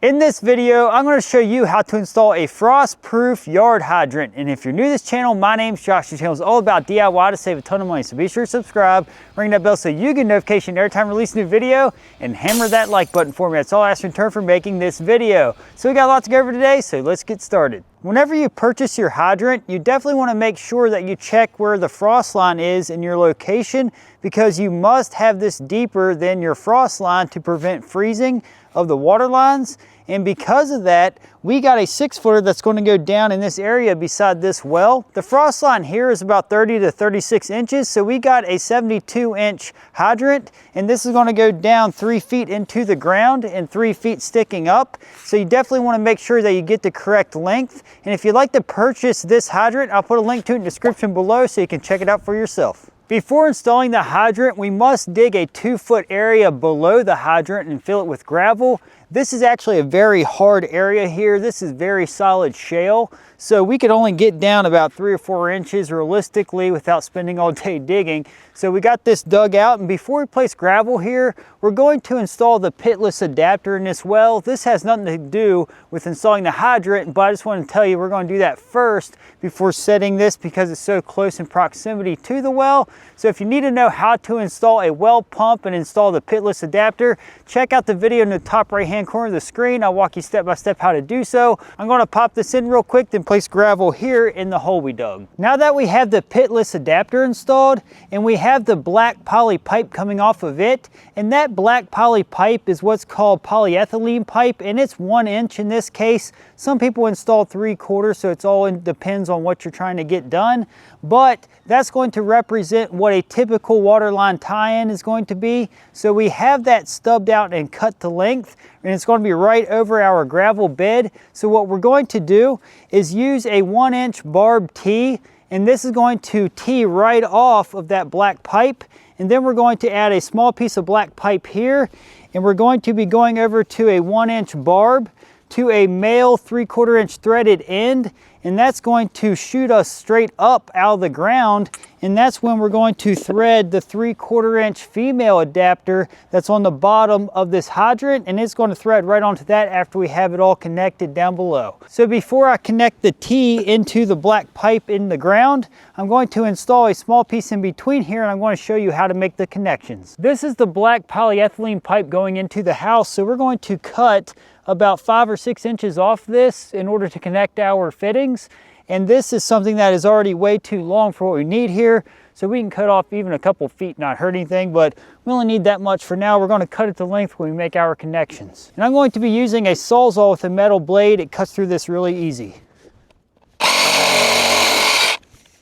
In this video, I'm going to show you how to install a frost-proof yard hydrant. And if you're new to this channel, my name's Josh. This channel is all about DIY to save a ton of money. So be sure to subscribe, ring that bell so you get a notification every time I release a new video, and hammer that like button for me. That's all I ask in return for making this video. So we got a lot to go over today, so let's get started. Whenever you purchase your hydrant, you definitely want to make sure that you check where the frost line is in your location, because you must have this deeper than your frost line to prevent freezing of the water lines. And because of that, we got a 6-footer that's going to go down in this area beside this well. The frost line here is about 30 to 36 inches, so we got a 72-inch hydrant, and this is going to go down 3 feet into the ground and 3 feet sticking up. So you definitely want to make sure that you get the correct length. And if you'd like to purchase this hydrant, I'll put a link to it in the description below so you can check it out for yourself. Before installing the hydrant, we must dig a 2-foot area below the hydrant and fill it with gravel. This is actually a very hard area here. This is very solid shale. So we could only get down about 3 or 4 inches realistically without spending all day digging. So we got this dug out, and before we place gravel here, we're going to install the pitless adapter in this well. This has nothing to do with installing the hydrant, but I just want to tell you we're going to do that first before setting this because it's so close in proximity to the well. So if you need to know how to install a well pump and install the pitless adapter, check out the video in the top right hand corner of the screen. I'll walk you step by step how to do so. I'm going to pop this in real quick, then place gravel here in the hole we dug. Now that we have the pitless adapter installed and we have the black poly pipe coming off of it, and that black poly pipe is what's called polyethylene pipe, and it's 1 inch in this case. Some people install 3/4, so it's all depends on what you're trying to get done, but that's going to represent what a typical water line tie-in is going to be. So we have that stubbed out and cut to length, and it's going to be right over our gravel bed. So what we're going to do is use a 1-inch barb tee, and this is going to tee right off of that black pipe. And then we're going to add a small piece of black pipe here, and we're going to be going over to a 1-inch barb to a male 3/4 inch threaded end, and that's going to shoot us straight up out of the ground. And that's when we're going to thread the 3/4 inch female adapter that's on the bottom of this hydrant, and it's going to thread right onto that after we have it all connected down below. So before I connect the tee into the black pipe in the ground, I'm going to install a small piece in between here, and I'm going to show you how to make the connections. This is the black polyethylene pipe going into the house, so we're going to cut about 5 or 6 inches off this in order to connect our fittings. And this is something that is already way too long for what we need here. So we can cut off even a couple feet, not hurt anything, but we only need that much for now. We're going to cut it to length when we make our connections. And I'm going to be using a Sawzall with a metal blade. It cuts through this really easy.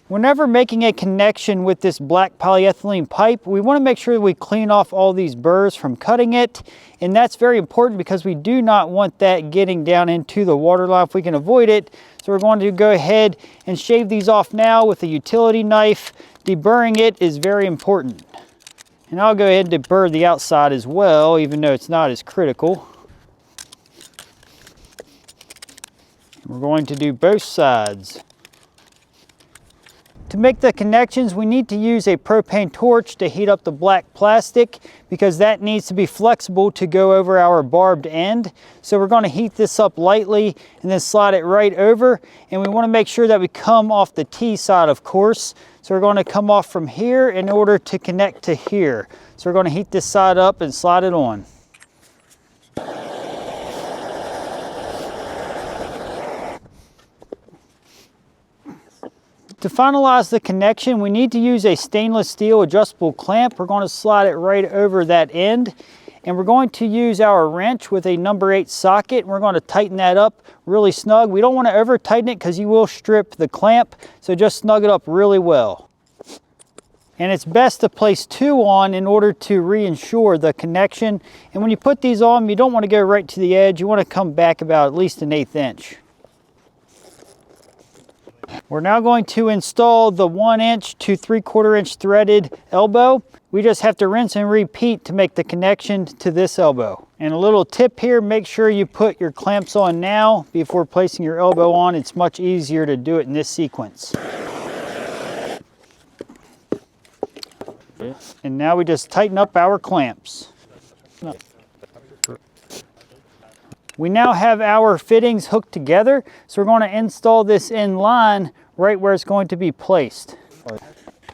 Whenever making a connection with this black polyethylene pipe, we want to make sure that we clean off all these burrs from cutting it. And that's very important because we do not want that getting down into the water line if we can avoid it. So we're going to go ahead and shave these off now with a utility knife. Deburring it is very important. And I'll go ahead and deburr the outside as well, even though it's not as critical. We're going to do both sides. To make the connections, we need to use a propane torch to heat up the black plastic because that needs to be flexible to go over our barbed end. So we're going to heat this up lightly and then slide it right over. And we want to make sure that we come off the T side, of course. So we're going to come off from here in order to connect to here. So we're going to heat this side up and slide it on. To finalize the connection, we need to use a stainless steel adjustable clamp. We're going to slide it right over that end. And we're going to use our wrench with a number 8 socket. We're going to tighten that up really snug. We don't want to over tighten it because you will strip the clamp. So just snug it up really well. And it's best to place 2 on in order to reinsure the connection. And when you put these on, you don't want to go right to the edge. You want to come back about at least 1/8 inch. We're now going to install the 1-inch to 3/4 inch threaded elbow. We just have to rinse and repeat to make the connection to this elbow. And a little tip here, make sure you put your clamps on now before placing your elbow on. It's much easier to do it in this sequence. And now we just tighten up our clamps. We now have our fittings hooked together, so we're going to install this in line right where it's going to be placed.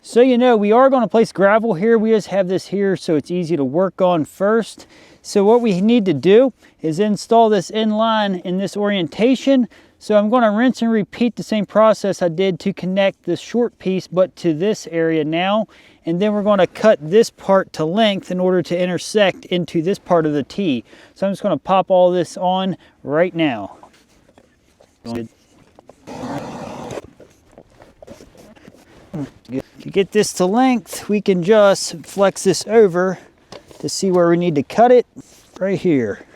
So you know, we are going to place gravel here. We just have this here so it's easy to work on first. So what we need to do is install this in line in this orientation. So I'm going to rinse and repeat the same process I did to connect this short piece, but to this area now. And then we're going to cut this part to length in order to intersect into this part of the T. So I'm just going to pop all this on right now. To get this to length, we can just flex this over to see where we need to cut it right here.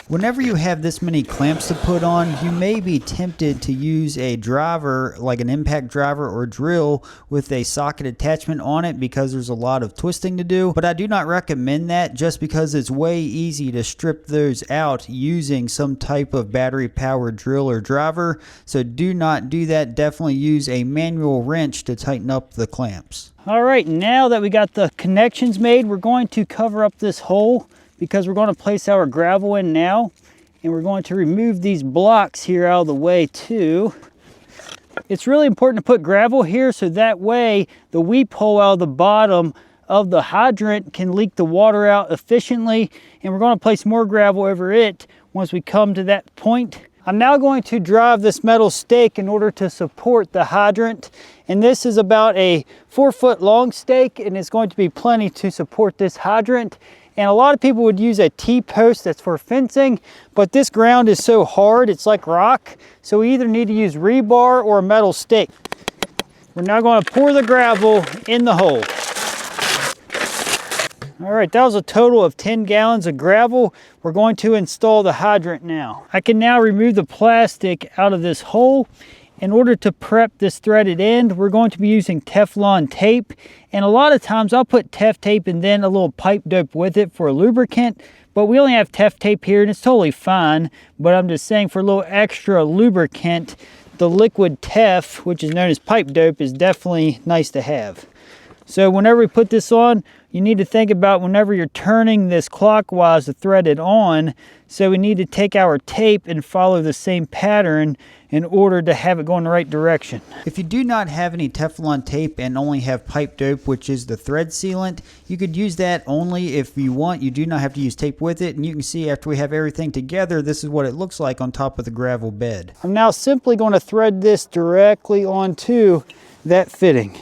Whenever you have this many clamps to put on, you may be tempted to use a driver, like an impact driver or drill with a socket attachment on it because there's a lot of twisting to do. But I do not recommend that just because it's way easy to strip those out using some type of battery powered drill or driver. So do not do that. Definitely use a manual wrench to tighten up the clamps. All right, now that we got the connections made, we're going to cover up this hole because we're going to place our gravel in now, and we're going to remove these blocks here out of the way too. It's really important to put gravel here so that way the weep hole out of the bottom of the hydrant can leak the water out efficiently, and we're going to place more gravel over it once we come to that point. I'm now going to drive this metal stake in order to support the hydrant, and this is about a 4-foot long stake, and it's going to be plenty to support this hydrant. And a lot of people would use a T-post that's for fencing, but this ground is so hard, it's like rock. So we either need to use rebar or a metal stake. We're now going to pour the gravel in the hole. All right, that was a total of 10 gallons of gravel. We're going to install the hydrant now. I can now remove the plastic out of this hole. In order to prep this threaded end, we're going to be using Teflon tape. And a lot of times I'll put Tef tape and then a little pipe dope with it for a lubricant. But we only have Tef tape here and it's totally fine. But I'm just saying for a little extra lubricant, the liquid Tef, which is known as pipe dope, is definitely nice to have. So whenever we put this on, you need to think about whenever you're turning this clockwise to thread it on. So we need to take our tape and follow the same pattern in order to have it go in the right direction. If you do not have any Teflon tape and only have pipe dope, which is the thread sealant, you could use that only if you want. You do not have to use tape with it. And you can see after we have everything together, this is what it looks like on top of the gravel bed. I'm now simply going to thread this directly onto that fitting.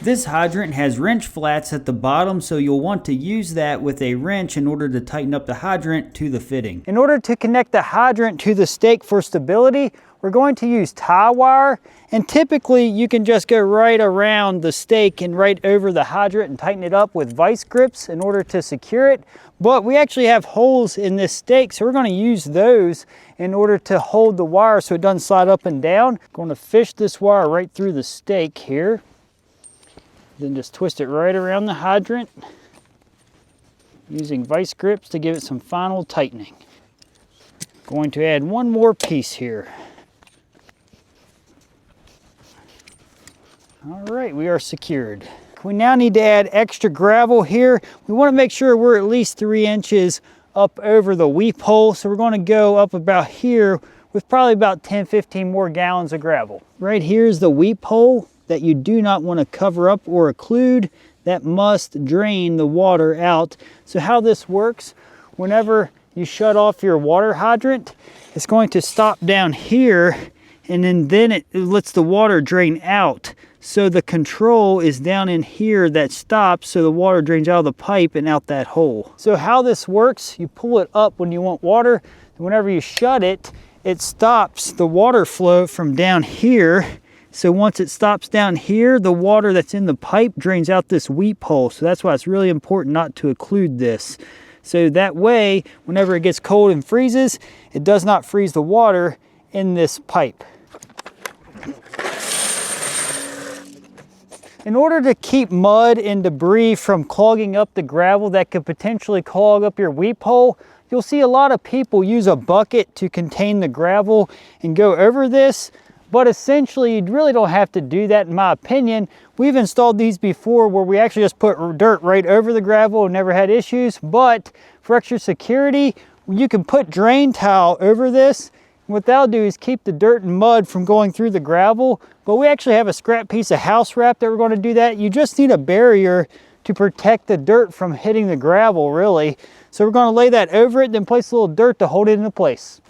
This hydrant has wrench flats at the bottom, so you'll want to use that with a wrench in order to tighten up the hydrant to the fitting. In order to connect the hydrant to the stake for stability, we're going to use tie wire, and typically you can just go right around the stake and right over the hydrant and tighten it up with vice grips in order to secure it. But we actually have holes in this stake, so we're going to use those in order to hold the wire so it doesn't slide up and down. I'm going to fish this wire right through the stake here. Then just twist it right around the hydrant using vice grips to give it some final tightening. Going to add one more piece here. All right, we are secured. We now need to add extra gravel here. We want to make sure we're at least 3 inches up over the weep hole. So we're going to go up about here with probably about 10-15 more gallons of gravel. Right here is the weep hole that you do not want to cover up or occlude. That must drain the water out. So how this works, whenever you shut off your water hydrant, it's going to stop down here, and then it lets the water drain out. So the control is down in here that stops, so the water drains out of the pipe and out that hole. So how this works, you pull it up when you want water, and whenever you shut it, it stops the water flow from down here. So once it stops down here, the water that's in the pipe drains out this weep hole. So that's why it's really important not to occlude this. So that way, whenever it gets cold and freezes, it does not freeze the water in this pipe. In order to keep mud and debris from clogging up the gravel that could potentially clog up your weep hole, you'll see a lot of people use a bucket to contain the gravel and go over this. But essentially, you really don't have to do that, in my opinion. We've installed these before where we actually just put dirt right over the gravel and never had issues. But for extra security, you can put drain tile over this. What that'll do is keep the dirt and mud from going through the gravel, but we actually have a scrap piece of house wrap that we're going to do that. You just need a barrier to protect the dirt from hitting the gravel, really. So we're going to lay that over it, then place a little dirt to hold it into place.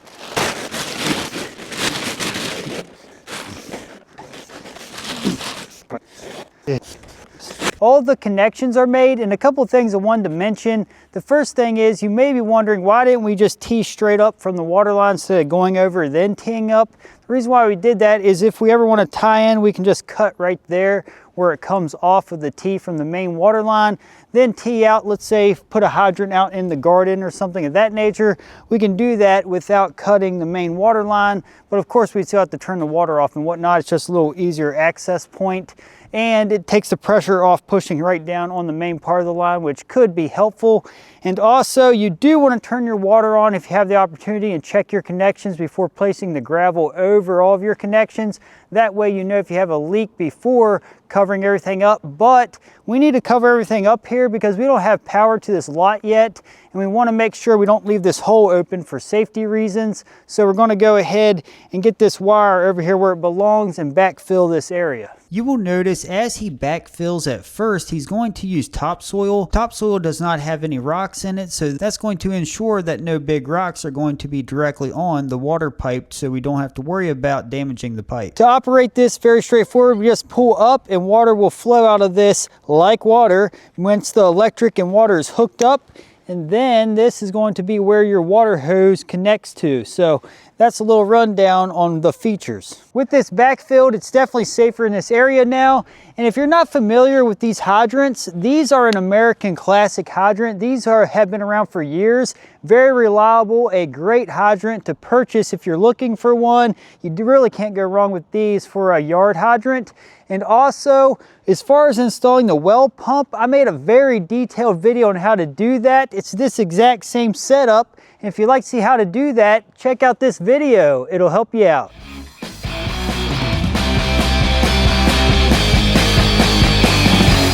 All the connections are made, and a couple of things I wanted to mention. The first thing is, you may be wondering, why didn't we just tee straight up from the water line instead of going over then teeing up? The reason why we did that is if we ever want to tie in, we can just cut right there where it comes off of the tee from the main water line, then tee out. Let's say put a hydrant out in the garden or something of that nature. We can do that without cutting the main water line, but of course we still have to turn the water off and whatnot. It's just a little easier access point, and it takes the pressure off pushing right down on the main part of the line, which could be helpful. And also, you do want to turn your water on if you have the opportunity, and check your connections before placing the gravel over all of your connections. That way you know if you have a leak before covering everything up. But we need to cover everything up here because we don't have power to this lot yet, and we want to make sure we don't leave this hole open for safety reasons. So we're going to go ahead and get this wire over here where it belongs and backfill this area. You will notice as he backfills at first, he's going to use topsoil. Topsoil does not have any rocks in it, so that's going to ensure that no big rocks are going to be directly on the water pipe, so we don't have to worry about damaging the pipe. To operate this, very straightforward. We just pull up and water will flow out of this like water once the electric and water is hooked up. And then this is going to be where your water hose connects to. So that's a little rundown on the features. With this backfilled, it's definitely safer in this area now. And if you're not familiar with these hydrants, these are an American classic hydrant. These have been around for years. Very reliable, a great hydrant to purchase if you're looking for one. You really can't go wrong with these for a yard hydrant. And also, as far as installing the well pump, I made a very detailed video on how to do that. It's this exact same setup. And if you'd like to see how to do that, check out this video. It'll help you out.